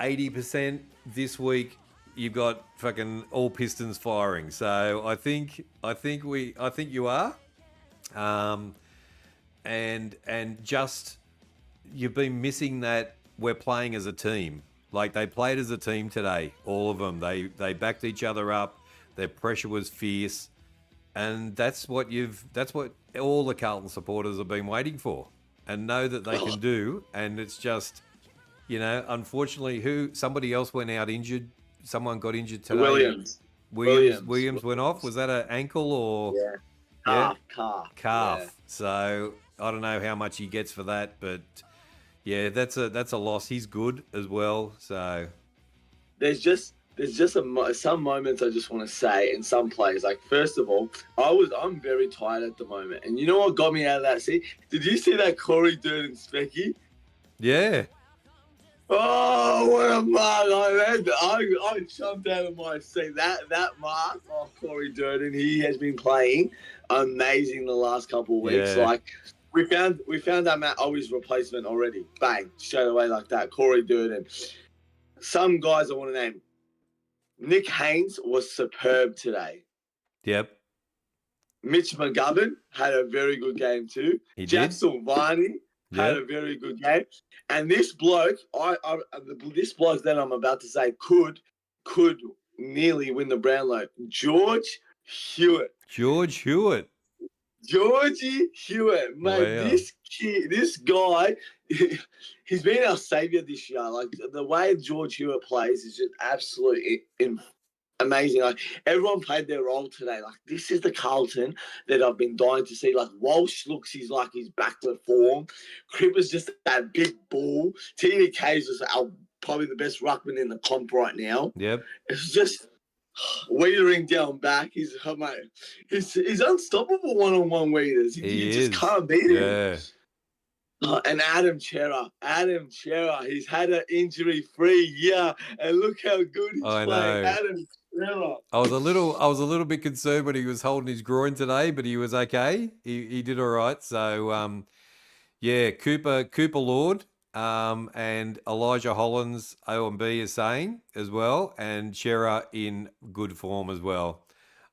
80%. This week you've got fucking all pistons firing. So I think you are. And just you've been missing that we're playing as a team. Like they played as a team today, all of them. They backed each other up. Their pressure was fierce. And that's what all the Carlton supporters have been waiting for and know that they can do. And it's just, unfortunately, somebody else went out injured. Someone got injured today. Williams went off. Was that an ankle or? Yeah. Calf. Yeah. So I don't know how much he gets for that, but yeah, that's a loss. He's good as well. So there's just some moments I just want to say in some plays. Like first of all, I'm very tired at the moment, and you know what got me out of that seat? Did you see that Corey Durden Specky? Yeah. Oh, what a mark! I jumped out of my seat. That mark of Corey Durden, he has been playing amazing the last couple of weeks. Yeah. Like we found out Matt Owi's replacement already. Bang, straight away like that. Corey Durden. Some guys I want to name. Nick Haynes was superb today. Yep. Mitch McGovern had a very good game too. Jackson Varney had a very good game. And this bloke, this bloke that I'm about to say could nearly win the Brownlow. Georgie Hewitt, mate. Wow. This guy, he's been our saviour this year. Like the way George Hewitt plays is just absolutely amazing. Like everyone played their role today. Like this is the Carlton that I've been dying to see. Like Walsh looks he's back to form. Cripper's just that big ball. TDK's just probably the best ruckman in the comp right now. Yep. It's just Wiedering down back. He's unstoppable one-on-one Wieders. You just can't beat him. Yeah. And Adam Chera, he's had an injury-free year, and look how good he's playing. Adam Chera. I was a little bit concerned when he was holding his groin today, but he was okay. He did all right. So, Cooper Lord, and Elijah Hollins, OMB is saying as well, and Chera in good form as well.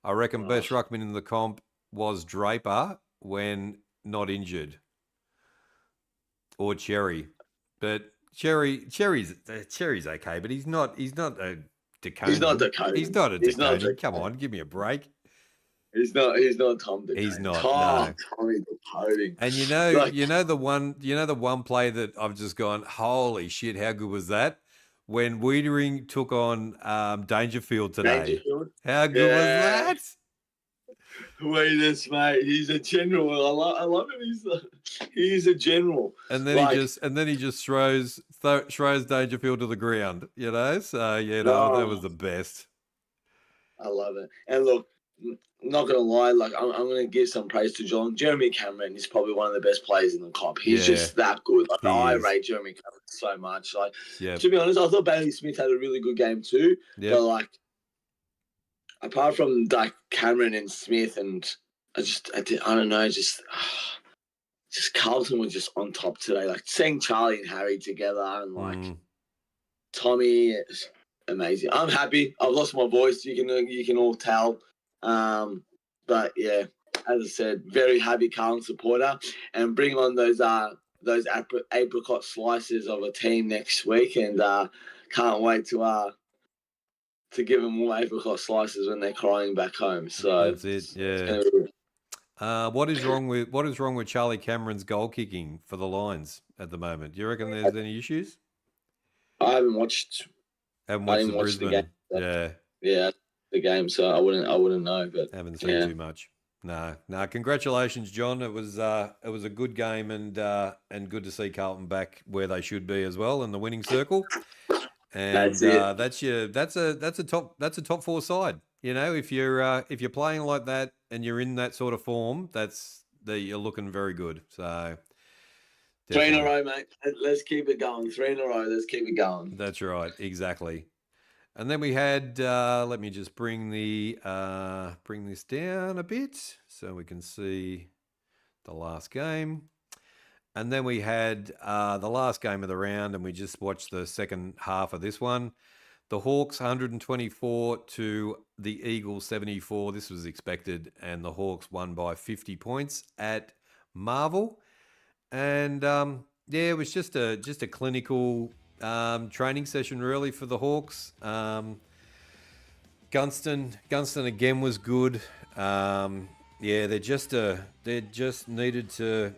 I reckon best ruckman in the comp was Draper when not injured. Or Cherry, but Cherry's okay, but he's not a Dakota. He's not Dakota. He's not a Dakota. Come on, give me a break. He's not Tom Dakota. He's not. Tommy Dakota. And you know the one play that I've just gone, holy shit, how good was that? When Wiedering took on Dangerfield today. How good was that? Weeders, mate. He's a general. I love him. He's a general. And then he just throws Dangerfield to the ground. So that was the best. I love it. And look, not gonna lie, like I'm gonna give some praise to John. Jeremy Cameron is probably one of the best players in the comp. He's just that good. Like I rate Jeremy Cameron so much. Like to be honest, I thought Bailey Smith had a really good game too. Yep. But like apart from like Cameron and Smith, and I don't know, just Carlton was just on top today. Like seeing Charlie and Harry together, and like Tommy, is amazing. I'm happy. I've lost my voice. You can all tell. But yeah, as I said, very happy Carlton supporter, and bring on those apricot slices of a team next week, and can't wait to give them more apricot slices when they're crying back home. So that's it. Yeah. What is wrong with Charlie Cameron's goal kicking for the Lions at the moment? Do you reckon there's any issues? I haven't watched. The Brisbane. The game, the game, so I wouldn't know. But haven't seen too much. No. Congratulations, John. It was a good game and good to see Carlton back where they should be as well in the winning circle. And That's it. that's a top four side. You know, if you're playing like that and you're in that sort of form, you're looking very good. So Definitely. 3 in a definitely. row, mate. Let's keep it going. 3 in a row. Let's keep it going. That's right, exactly. And then we had, let me just bring this down a bit so we can see the last game. And then we had the last game of the round, and we just watched the second half of this one. The Hawks 124 to the Eagles 74. This was expected, and the Hawks won by 50 points at Marvel. And it was just a clinical training session really for the Hawks. Gunston again was good. They just needed to.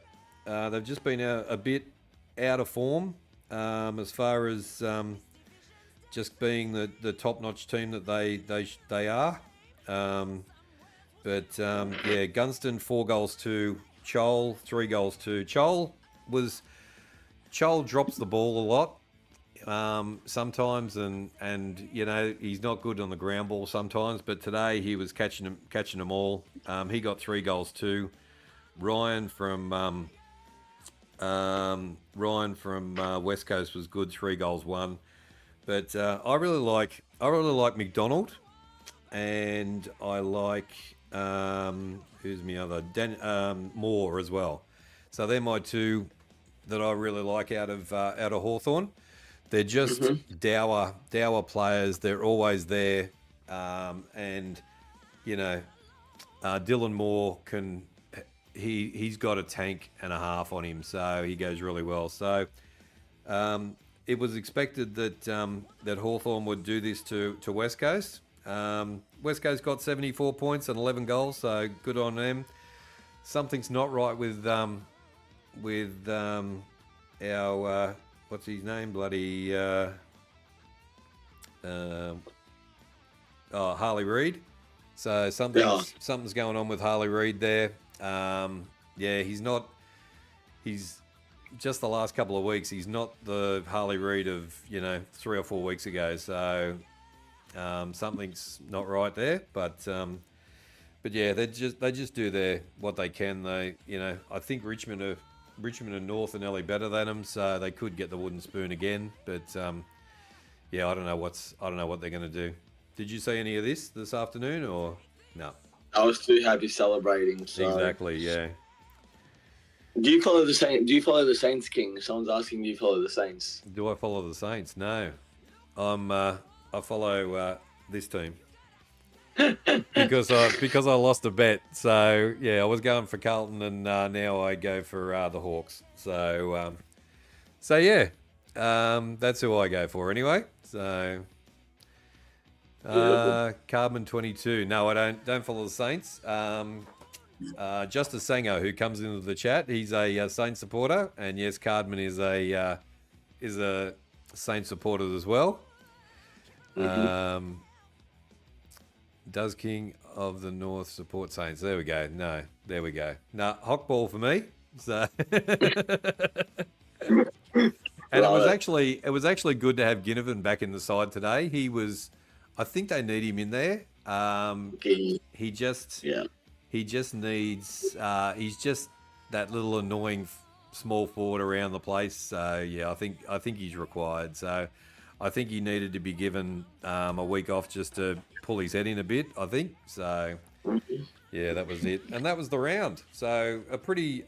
They've just been a bit out of form as far as just being the top-notch team that they are. Gunston 4 goals to Chol, 3 goals to Chol. Chol drops the ball a lot sometimes, and you know he's not good on the ground ball sometimes. But today he was catching them all. He got 3 goals too. Ryan from West Coast was good, 3 goals 1. But I really like McDonald, and I like who's my other Moore as well. So they're my 2 that I really like out of Hawthorn. They're just dour players. They're always there, and you know, Dylan Moore can. He's got a tank and a half on him, so he goes really well. So it was expected that Hawthorn would do this to West Coast. West Coast got 74 points and 11 goals, so good on them. Something's not right with our what's his name? Bloody Harley Reid. So something's going on with Harley Reid there. He's just the last couple of weeks. He's not the Harley Reid of 3 or 4 weeks ago. So something's not right there. But yeah, they just do what they can. I think Richmond and North are nearly better than them, so they could get the wooden spoon again. But I don't know what they're going to do. Did you see any of this afternoon or no? I was too happy celebrating. So. Exactly. Yeah. Do you follow the Saints? Do you follow the Saints, King? Someone's asking, do you follow the Saints? Do I follow the Saints? No. I follow this team because I lost a bet. So yeah, I was going for Carlton, and now I go for the Hawks. So that's who I go for anyway. So Carbon 22. No, I don't follow the Saints. Justice Sango, who comes into the chat, he's a Saints supporter, and yes, Cardman is a Saints supporter as well. Does King of the North support Saints? There we go. No, there we go. No, Hockball for me. So, and it was actually good to have Ginnivan back in the side today. I think they need him in there. He just needs. He's just that little annoying small forward around the place. So yeah, I think he's required. So I think he needed to be given a week off just to pull his head in a bit. I think so. Yeah, that was it, and that was the round. So a pretty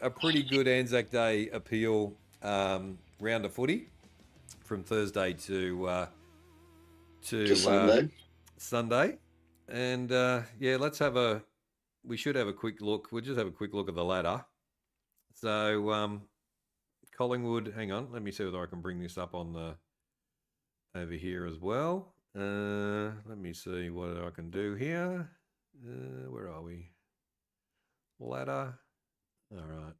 good Anzac Day appeal round of footy from Thursday to Sunday. And we should have a quick look. We'll just have a quick look at the ladder. So Collingwood, hang on, let me see whether I can bring this up on over here as well. Let me see what I can do here. Where are we? Ladder. All right.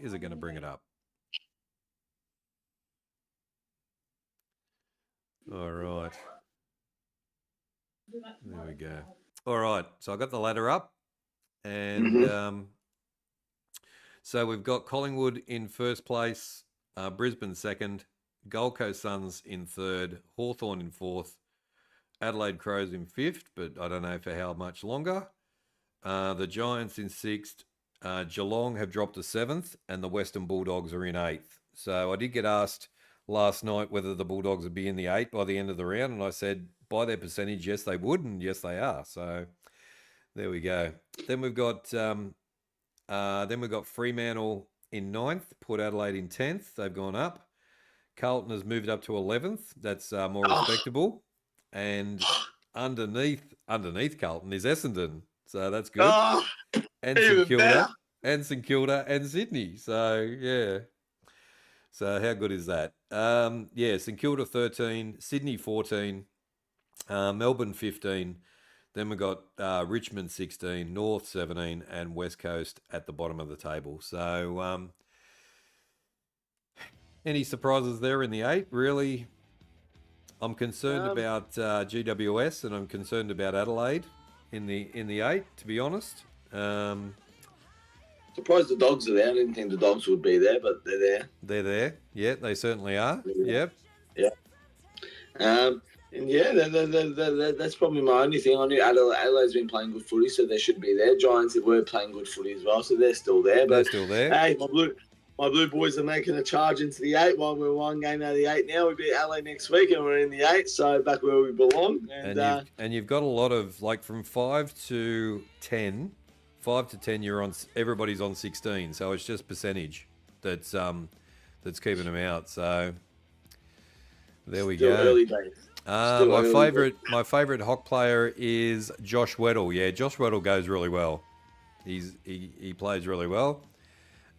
Is it going to bring it up? All right. There we go. All right. So I got the ladder up, and so we've got Collingwood in first place, Brisbane second, Gold Coast Suns in third, Hawthorn in fourth, Adelaide Crows in fifth, but I don't know for how much longer. The Giants in sixth, Geelong have dropped to seventh, and the Western Bulldogs are in eighth. So I did get asked last night whether the Bulldogs would be in the eight by the end of the round, and I said by their percentage, yes they would, and yes they are. So there we go. Then we've got Fremantle in ninth, Port Adelaide in 10th. They've gone up. Carlton has moved up to 11th. That's more respectable. And underneath Carlton is Essendon. So that's good. And St Kilda. And St Kilda and Sydney. So, yeah. So how good is that? St Kilda 13, Sydney 14, Melbourne 15. Then we've got Richmond 16, North 17, and West Coast at the bottom of the table. So any surprises there in the eight? Really, I'm concerned about GWS, and I'm concerned about Adelaide in the eight, to be honest. Surprised the Dogs are there. I didn't think the Dogs would be there, but they're there. They're there. Yeah, they certainly are. Yep. Yeah. And yeah, that's probably my only thing. I knew Adelaide's been playing good footy, so they should be there. Giants were playing good footy as well, so they're still there. They're still there. Hey, my blue boys are making a charge into the eight. While we're one game out of the eight now, we beat Adelaide next week, and we're in the eight, so back where we belong. And you've got a lot of, like, from 5 to 10, you're on. Everybody's on 16, so it's just percentage that's keeping them out. So there we go. Early days. My favourite Hock player is Josh Weddle. Yeah, Josh Weddle goes really well. He plays really well.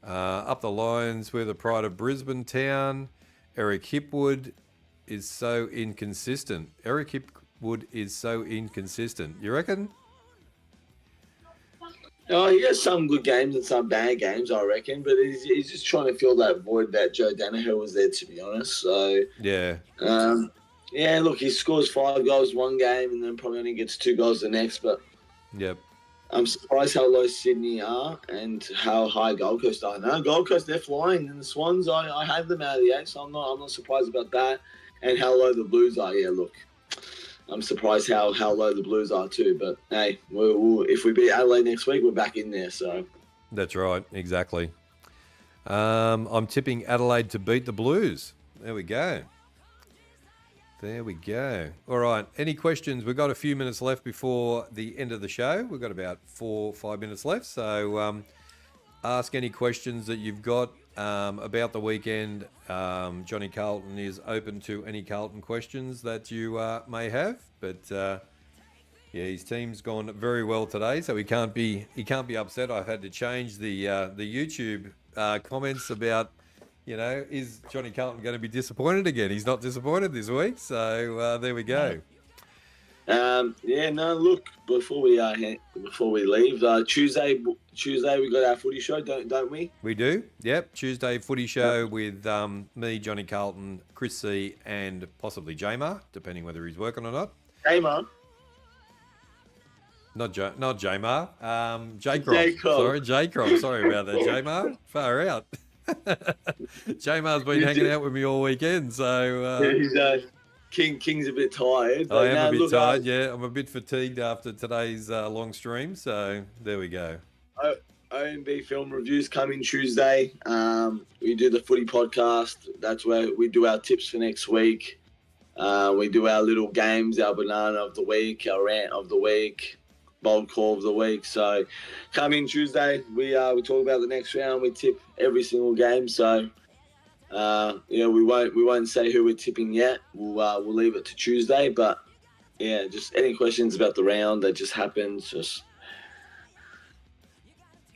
Up the lines, we're the pride of Brisbane Town. Eric Hipwood is so inconsistent. You reckon? Oh, he has some good games and some bad games, I reckon. But he's just trying to fill that void that Joe Danaher was there, to be honest. So yeah. Yeah, look, he scores 5 goals one game and then probably only gets 2 goals the next. But yep. I'm surprised how low Sydney are and how high Gold Coast are. No, Gold Coast, they're flying. And the Swans, I have them out of the eight, so I'm not surprised about that. And how low the Blues are. Yeah, look, I'm surprised how low the Blues are too. But, hey, if we beat Adelaide next week, we're back in there. So that's right, exactly. I'm tipping Adelaide to beat the Blues. There we go. All right. Any questions? We've got a few minutes left before the end of the show. We've got about 4 or 5 minutes left. So ask any questions that you've got about the weekend. Johnny Carlton is open to any Carlton questions that you may have. But his team's gone very well today, so he can't be upset. I've had to change the YouTube comments about, is Johnny Carlton going to be disappointed again? He's not disappointed this week, so there we go. Look, before we leave, Tuesday we got our footy show, don't we? We do, yep. Tuesday footy show with me, Johnny Carlton, Chris C, and possibly Jamar, depending whether he's working or not. Jamar. Not Jamar. J-Crop. Sorry about that, Jamar. Far out. Jamar's been hanging out with me all weekend, so King's a bit tired. I am a bit tired. Yeah, I'm a bit fatigued after today's long stream. So there we go. OMB film reviews coming Tuesday. We do the footy podcast. That's where we do our tips for next week. We do our little games, our banana of the week, our rant of the week, bold call of the week. So coming Tuesday, we talk about the next round. We tip every single game. So we won't say who we're tipping yet. We'll leave it to Tuesday. But yeah, just any questions about the round that just happens, just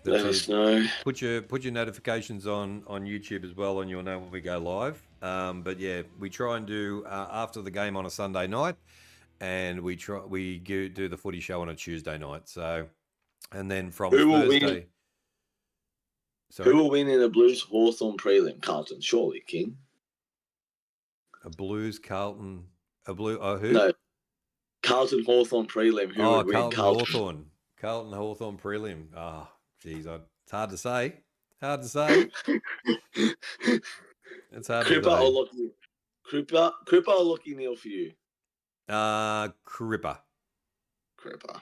let us know. Put your notifications on YouTube as well, and you'll know when we go live. But yeah, we try and do after the game on a Sunday night, and we do the footy show on a Tuesday night. So, and then from Thursday. Who will win in a Blues Hawthorn prelim? Carlton, surely, King. A Blues Carlton, who? No, Carlton Hawthorn prelim. Who Oh, would win? Carlton Hawthorn. Carlton Hawthorn prelim. Oh, geez, it's hard to say. Hard to say. It's hard to Cripper or say. Lockie? Cripper or Lockie Neal for you? Cripper. Cripper.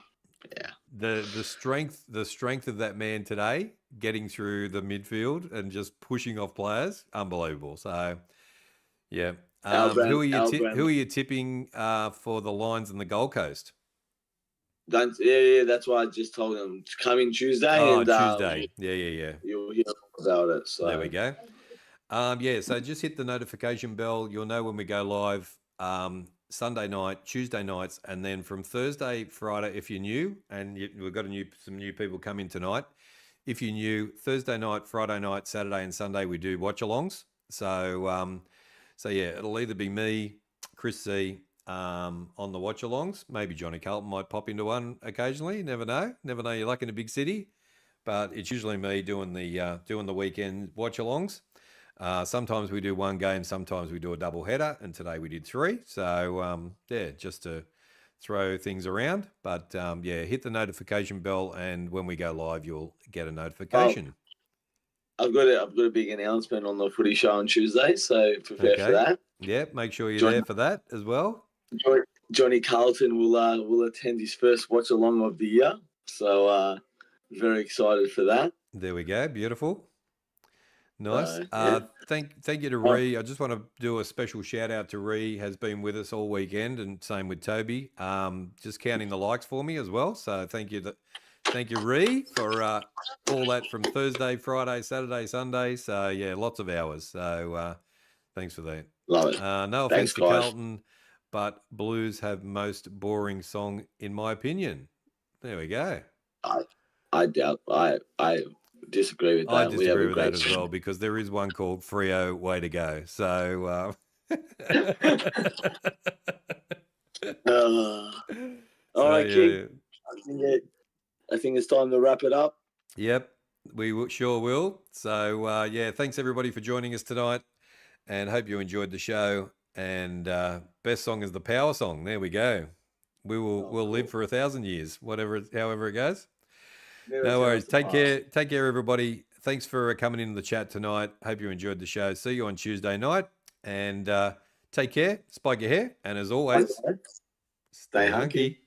Yeah. The strength of that man today, getting through the midfield and just pushing off players, unbelievable. So, yeah. Who are you tipping for the Lions and the Gold Coast? Yeah. That's why I just told them to come in Tuesday. Oh, Tuesday. Yeah. You'll hear about it. So there we go. So just hit the notification bell. You'll know when we go live. Sunday night, Tuesday nights, and then from Thursday, Friday, if you're new, and we've got some new people come in tonight. If you're new, Thursday night, Friday night, Saturday, and Sunday, we do watch-alongs. So yeah, it'll either be me, Chris C, on the watch-alongs. Maybe Johnny Carlton might pop into one occasionally. Never know. Never know your luck in a big city. But it's usually me doing the weekend watch-alongs. Sometimes we do one game, sometimes we do a double header, and today we did 3. So, just to throw things around. But, hit the notification bell, and when we go live, you'll get a notification. I've got a big announcement on the footy show on Tuesday, so prepare for that. Yeah, make sure you're there for that as well. Johnny Carlton will attend his first watch-along of the year, so very excited for that. There we go, beautiful. Nice. Thank you to Ree. I just want to do a special shout out to Ree. Has been with us all weekend, and same with Toby. Just counting the likes for me as well. So thank you, Ree, for all that from Thursday, Friday, Saturday, Sunday. So yeah, lots of hours. So thanks for that. Love it. No offense to Carlton, but Blues have most boring song in my opinion. There we go. I doubt. I disagree with that. I disagree with that as well, because there is one called Freo Way to Go. So all right, King. I think it's time to wrap it up. Yep, we sure will. So thanks everybody for joining us tonight, and hope you enjoyed the show. And best song is the power song. There we go. We'll live for 1,000 years, however it goes. No worries. Take care, everybody. Thanks for coming into the chat tonight. Hope you enjoyed the show. See you on Tuesday night. And take care. Spike your hair. And as always, stay hunky.